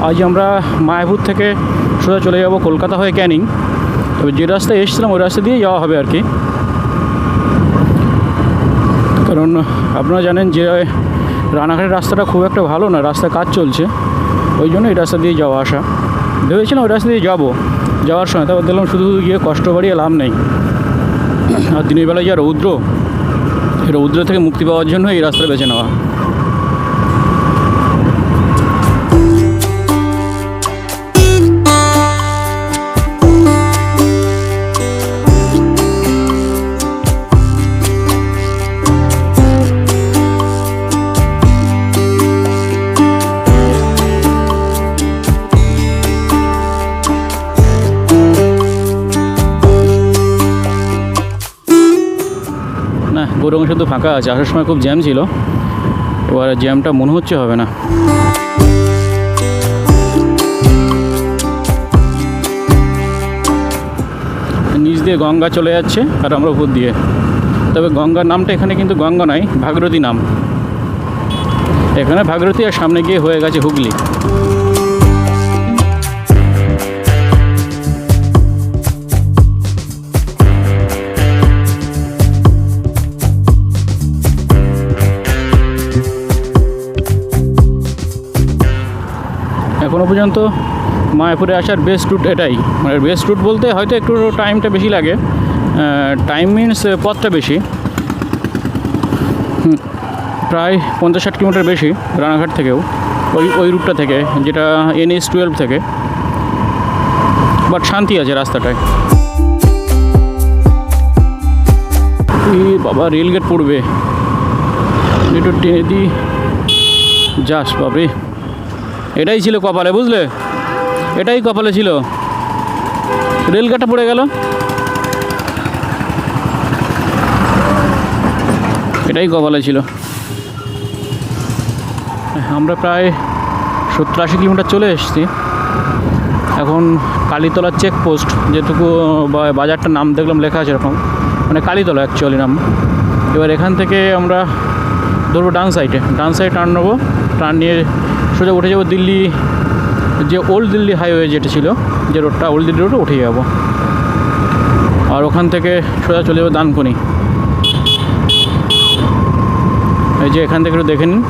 আজ আমরা মায়াপুর থেকে সোজা চলে যাব কলকাতা হয়ে ক্যানিং। তবে যে রাস্তায় এসেছিলাম ওই রাস্তা দিয়ে যাওয়া হবে আর কি, কারণ আপনারা জানেন যে রানাঘাটের রাস্তাটা খুব একটা ভালো না, রাস্তায় কাজ চলছে, ওই জন্য এই রাস্তা দিয়ে যাওয়া আসা। ভেবেছিলাম ওই রাস্তা দিয়ে যাওয়ার সময়, তারপর দেখলাম শুধু গিয়ে কষ্ট বাড়িয়ে লাভ নেই। আর দিনের বেলায় যা রৌদ্র থেকে মুক্তি পাওয়ার জন্য এই রাস্তা বেছে নেওয়া। গৌরঙ্গ শুধু ফাঁকা আছে, আসার সময় খুব জ্যাম ছিল, এবার জ্যামটা মনে হচ্ছে হবে না। নিচ দিয়ে গঙ্গা চলে যাচ্ছে আর আমরা উপর দিয়ে। তবে গঙ্গার নামটা এখানে কিন্তু গঙ্গা নয়, ভাগীরথী নাম। এখানে ভাগীরথী আর সামনে গিয়ে হয়ে গেছে হুগলি। এখনও পর্যন্ত মায়াপুরে আসার বেস্ট রুট এটাই, মানে বেস্ট রুট বলতে হয়তো একটু টাইমটা বেশি লাগে, টাইম মিনস পথটা বেশি, প্রায় 50-60 কিলোমিটার বেশি রানাঘাট থেকেও, ওই রুটটা থেকে, যেটা NH-12 থেকে। বাট শান্তি আছে রাস্তাটায়। বাবা রেলগেট পড়বে, একটু টেনে দিই, যাস বাবরে। এটাই ছিল কপালে, বুঝলে, এটাই কপালে ছিল, রেলগেটটা পড়ে গেল। এটাই কপালে ছিল। আমরা প্রায় 70-80 কিলোমিটার চলে এসেছি। এখন কালীতলা চেকপোস্ট, যেটুকু বাজারটার নাম দেখলাম লেখা আছে এরকম, মানে কালীতলা অ্যাকচুয়ালি নাম। এবার এখান থেকে আমরা ধরবো ডান সাইডে টার্ন নেবো, টার্ন নিয়ে সোজা উঠে যাবো দিল্লি, যে ওল্ড দিল্লি হাইওয়ে যেটা ছিল, যে রোডটা ওল্ড দিল্লি রোডে উঠে যাবো। আর ওখান থেকে সোজা চলে যাবো দানকুনি। এই যে এখান থেকে একটু দেখে নিন।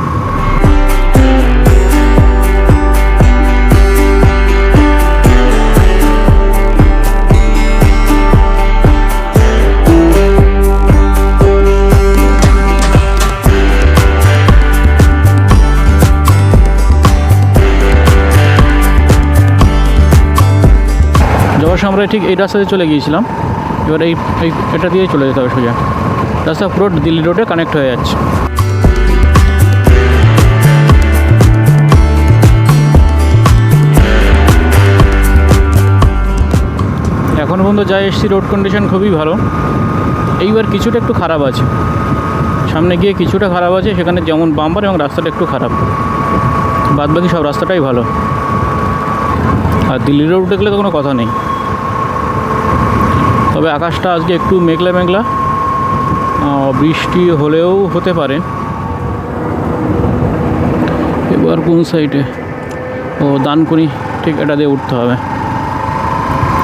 আমরা ঠিক এই রাস্তা দিয়ে চলে গিয়েছিলাম, এবার এটা দিয়ে চলে যেতে হবে সোজা। রাস্তা পুরো দিল্লি রোডে কানেক্ট হয়ে যাচ্ছে। এখন পর্যন্ত যা এসছি রোড কন্ডিশন খুবই ভালো। এইবার কিছুটা একটু খারাপ আছে, সামনে গিয়ে কিছুটা খারাপ আছে, সেখানে যেমন বাম্পার এবং রাস্তাটা একটু খারাপ, বাদবাকি সব রাস্তাটাই ভালো। আর দিল্লি রোড দেখলে তো কোনো কথা নেই। তবে আকাশটা আজকে একটু মেঘলা, বৃষ্টি হলেও হতে পারে। এবার কোন সাইডে? ও দানকুনি, ঠিক এটা দিয়ে উঠতে হবে।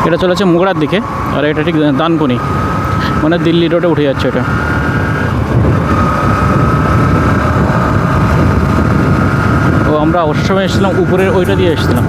এটা চলে যাচ্ছে মোগরার দিকে, আর এটা ঠিক দানকুনি, মানে দিল্লি রোডে উঠে যাচ্ছে এটা। ও আমরা অবশ্য সময় এসেছিলাম উপরের ওইটা দিয়ে এসেছিলাম।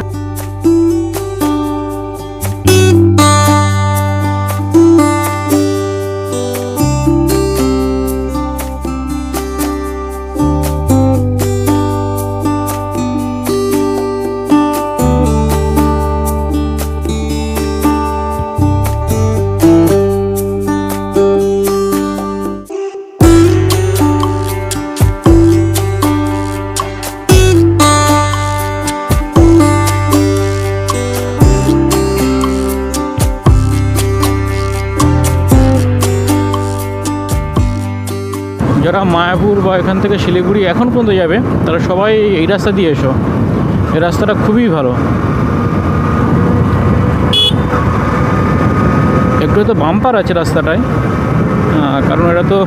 যারা মায়াপুর বা এখান থেকে শিলিগুড়ি এখন পর্যন্ত যাবে তারা সবাই এই রাস্তা দিয়ে এসো, এই রাস্তাটা খুবই ভালো। একটু তো বাম্পার আছে রাস্তাটায়, কারণ এটা তো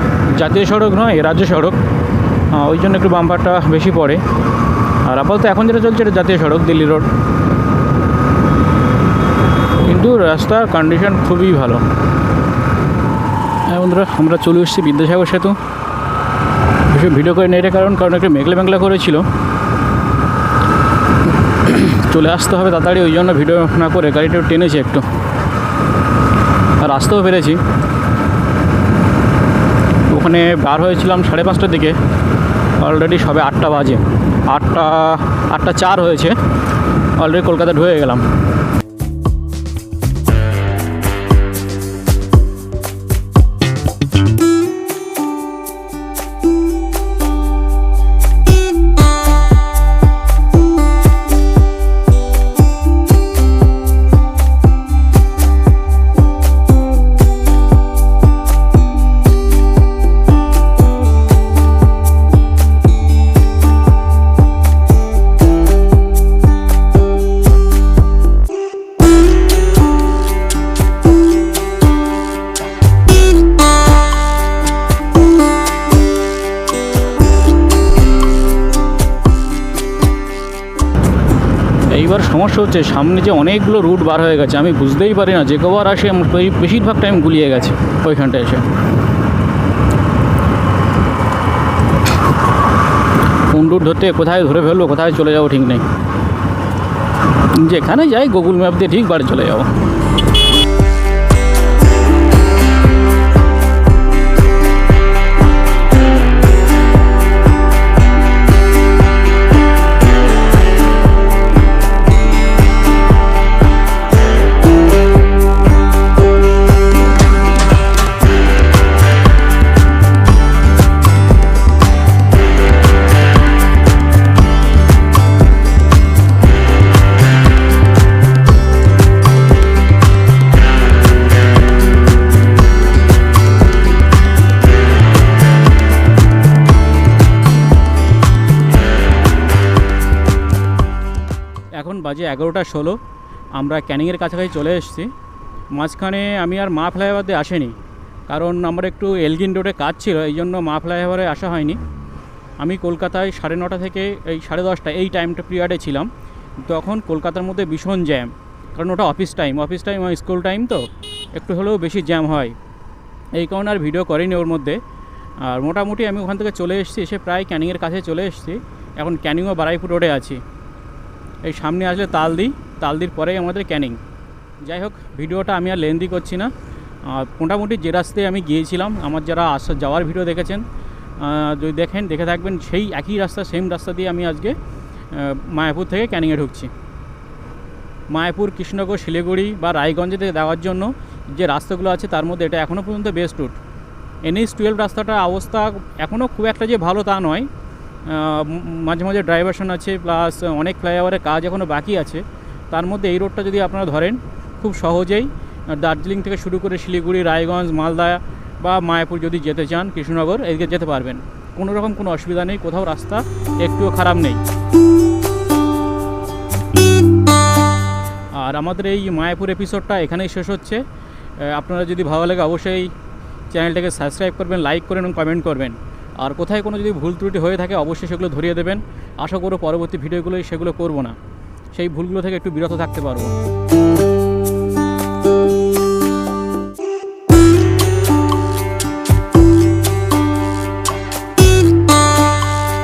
জাতীয় সড়ক নয়, রাজ্য সড়ক, ওই জন্য একটু বাম্পারটা বেশি পড়ে। আর আপাতত এখন যেটা চলছে এটা জাতীয় সড়ক দিল্লি রোড, কিন্তু রাস্তার কন্ডিশন খুবই ভালো। হ্যাঁ বন্ধুরা, আমরা চলে এসেছি বিদ্যাসাগর সেতু। বেশি ভিডিও করে নেই কারণ একটু মেঘলা করেছিল, চলে আসতে হবে তাড়াতাড়ি, ওই জন্য ভিডিও না করে গাড়িটা টেনেছি একটু, আর আসতেও পেরেছি। ওখানে বার হয়েছিলাম 5:30টার দিকে, অলরেডি সবে 8টা বাজে, 8টা 4 হয়েছে, অলরেডি কলকাতা ঢুকে গেলাম। এইবার সমস্যা হচ্ছে সামনে যে অনেকগুলো রুট বার হয়ে গেছে, আমি বুঝতেই পারি না, যে কবার আসে বেশিরভাগ টাইম গুলিয়ে গেছে ওইখানটা এসে। কোন রুট ধরতে কোথায় ধরে ফেলবো, কোথায় চলে যাবো ঠিক নেই, যেখানে যাই গুগল ম্যাপ দিয়ে ঠিক বাড়ি চলে যাবো। এখন বাজে 11টা 16, আমরা ক্যানিংয়ের কাছাকাছি চলে এসেছি। মাঝখানে আমি আর মা ফ্লাইওভার দিয়ে আসেনি, কারণ আমার একটু এলগিন রোডে কাজ ছিল, এই জন্য মা ফ্লাইওভারে আসা হয়নি। আমি কলকাতায় 9:30 থেকে এই 10:30 এই টাইমটা পিরিয়ডে ছিলাম, তখন কলকাতার মধ্যে ভীষণ জ্যাম, কারণ ওটা অফিস টাইম স্কুল টাইম, তো একটু হলেও বেশি জ্যাম হয়, এই কারণে আর ভিডিও করিনি ওর মধ্যে। আর মোটামুটি আমি ওখান থেকে চলে এসেছি, এসে প্রায় ক্যানিংয়ের কাছে চলে এসেছি। এখন ক্যানিং ও বারাইপুর রোডে আছি। এই সামনে আসলে তালদির পরেই আমাদের ক্যানিং। যাই হোক, ভিডিওটা আমি আর লেন্দি করছি না। মোটামুটি যে রাস্তায় আমি গিয়েছিলাম, আমার যারা যাওয়ার ভিডিও দেখেছেন, যদি দেখে থাকবেন, সেই একই রাস্তা, সেম রাস্তা দিয়ে আমি আজকে মায়াপুর থেকে ক্যানিংয়ে ঢুকছি। মায়াপুর, কৃষ্ণনগর, শিলিগুড়ি বা রায়গঞ্জে যাওয়ার জন্য যে রাস্তাগুলো আছে তার মধ্যে এটা এখনও পর্যন্ত বেস্ট রুট। NH-12 রাস্তাটার অবস্থা এখনও খুব একটা যে ভালো তা নয়, মাঝে মাঝে ড্রাইভারশন আছে, প্লাস অনেক ফ্লাইওভারের কাজ এখনও বাকি আছে। তার মধ্যে এই রোডটা যদি আপনারা ধরেন, খুব সহজেই দার্জিলিং থেকে শুরু করে শিলিগুড়ি, রায়গঞ্জ, মালদা বা মায়াপুর যদি যেতে চান, কৃষ্ণনগর, এদিকে যেতে পারবেন, কোনো রকম কোনো অসুবিধা নেই, কোথাও রাস্তা একটুও খারাপ নেই। আর আমাদের এই মায়াপুর এপিসোডটা এখানেই শেষ হচ্ছে। আপনারা যদি ভালো লাগে অবশ্যই চ্যানেলটাকে সাবস্ক্রাইব করবেন, লাইক করবেন এবং কমেন্ট করবেন। আর কোথায় কোনো যদি ভুল ত্রুটি হয়ে থাকে অবশ্যই সেগুলো ধরিয়ে দেবেন। আশা করব পরবর্তী ভিডিওগুলোই সেগুলো করব না, সেই ভুলগুলো থেকে একটু বিরত থাকতে পারবো।